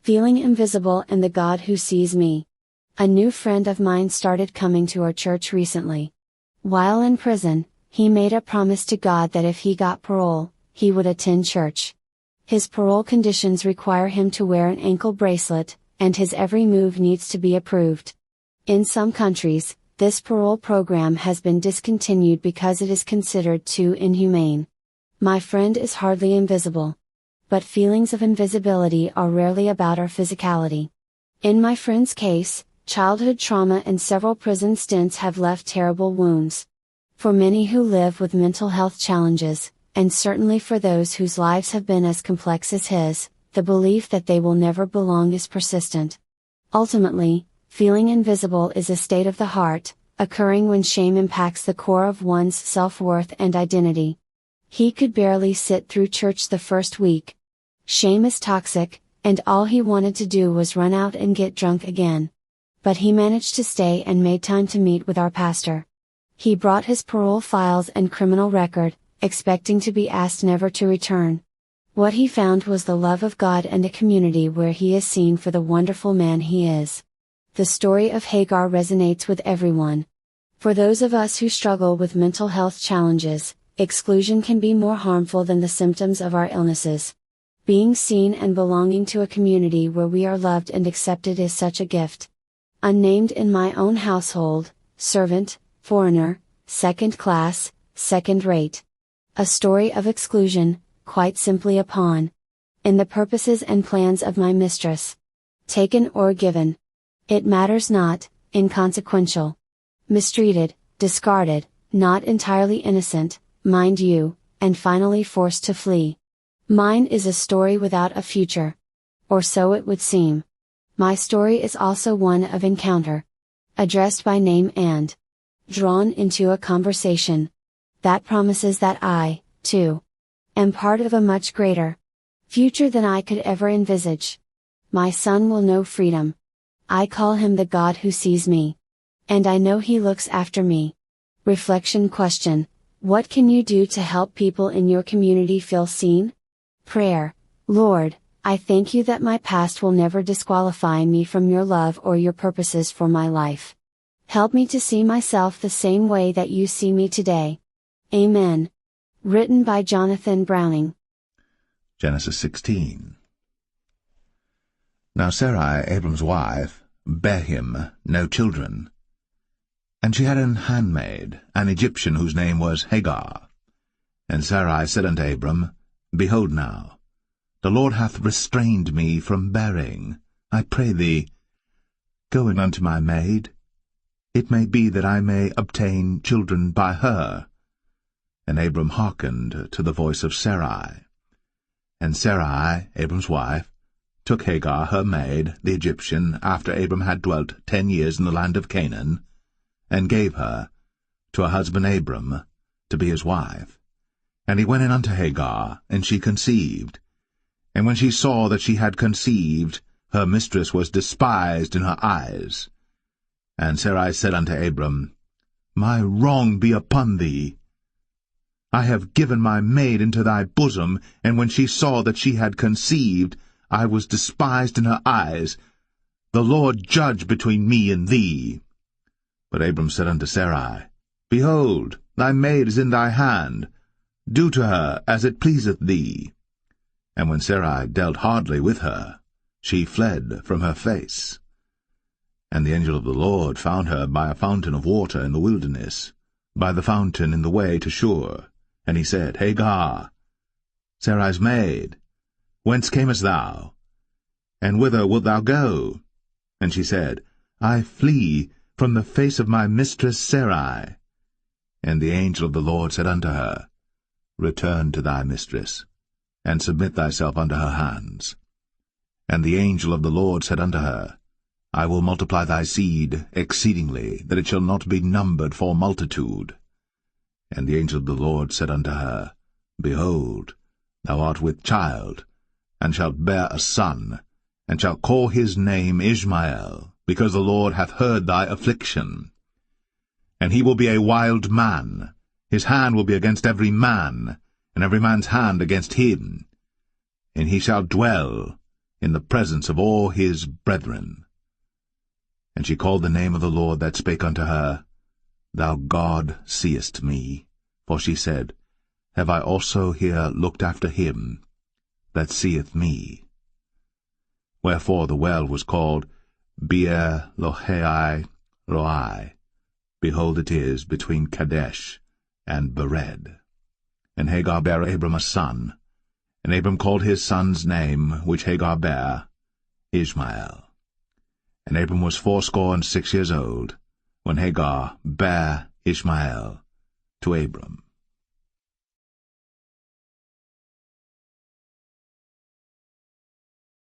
Feeling invisible and the God who sees me. A new friend of mine started coming to our church recently. While in prison, he made a promise to God that if he got parole, he would attend church. His parole conditions require him to wear an ankle bracelet, and his every move needs to be approved. In some countries, this parole program has been discontinued because it is considered too inhumane. My friend is hardly invisible. But feelings of invisibility are rarely about our physicality. In my friend's case, childhood trauma and several prison stints have left terrible wounds. For many who live with mental health challenges, and certainly for those whose lives have been as complex as his, the belief that they will never belong is persistent. Ultimately, feeling invisible is a state of the heart, occurring when shame impacts the core of one's self-worth and identity. He could barely sit through church the first week. Shame is toxic, and all he wanted to do was run out and get drunk again. But he managed to stay and made time to meet with our pastor. He brought his parole files and criminal record, expecting to be asked never to return. What he found was the love of God and a community where he is seen for the wonderful man he is. The story of Hagar resonates with everyone. For those of us who struggle with mental health challenges, exclusion can be more harmful than the symptoms of our illnesses. Being seen and belonging to a community where we are loved and accepted is such a gift. Unnamed in my own household, servant, foreigner, second class, second rate. A story of exclusion, quite simply a pawn. In the purposes and plans of my mistress. Taken or given. It matters not, inconsequential. Mistreated, discarded, not entirely innocent, mind you, and finally forced to flee. Mine is a story without a future. Or so it would seem. My story is also one of encounter. Addressed by name and drawn into a conversation. That promises that I, too, am part of a much greater future than I could ever envisage. My son will know freedom. I call him the God who sees me. And I know he looks after me. Reflection question: what can you do to help people in your community feel seen? Prayer: Lord, I thank you that my past will never disqualify me from your love or your purposes for my life. Help me to see myself the same way that you see me today. Amen. Written by Jonathan Browning. Genesis 16. Now Sarai, Abram's wife, bare him no children. And she had an handmaid, an Egyptian, whose name was Hagar. And Sarai said unto Abram, Behold now, the Lord hath restrained me from bearing. I pray thee, go in unto my maid. It may be that I may obtain children by her. And Abram hearkened to the voice of Sarai. And Sarai, Abram's wife, took Hagar her maid, the Egyptian, after Abram had dwelt 10 years in the land of Canaan, and gave her to her husband Abram to be his wife. And he went in unto Hagar, and she conceived. And when she saw that she had conceived, her mistress was despised in her eyes. And Sarai said unto Abram, My wrong be upon thee. I have given my maid into thy bosom, and when she saw that she had conceived, I was despised in her eyes. The Lord judge between me and thee. But Abram said unto Sarai, Behold, thy maid is in thy hand. Do to her as it pleaseth thee. And when Sarai dealt hardly with her, she fled from her face. And the angel of the Lord found her by a fountain of water in the wilderness, by the fountain in the way to Shur. And he said, Hagar, Sarai's maid, whence camest thou? And whither wilt thou go? And she said, I flee from the face of my mistress Sarai. And the angel of the Lord said unto her, Return to thy mistress, and submit thyself unto her hands. And the angel of the Lord said unto her, I will multiply thy seed exceedingly, that it shall not be numbered for multitude. And the angel of the Lord said unto her, Behold, thou art with child, and shalt bear a son, and shalt call his name Ishmael, because the Lord hath heard thy affliction. And he will be a wild man. His hand will be against every man, and every man's hand against him. And he shall dwell in the presence of all his brethren. And she called the name of the Lord that spake unto her, Thou God seest me. For she said, Have I also here looked after him that seeth me? Wherefore the well was called Beer Lahai Roi. Behold, it is between Kadesh and Bered. And Hagar bare Abram a son, and Abram called his son's name, which Hagar bare, Ishmael. And Abram was 86 years old, when Hagar bare Ishmael to Abram.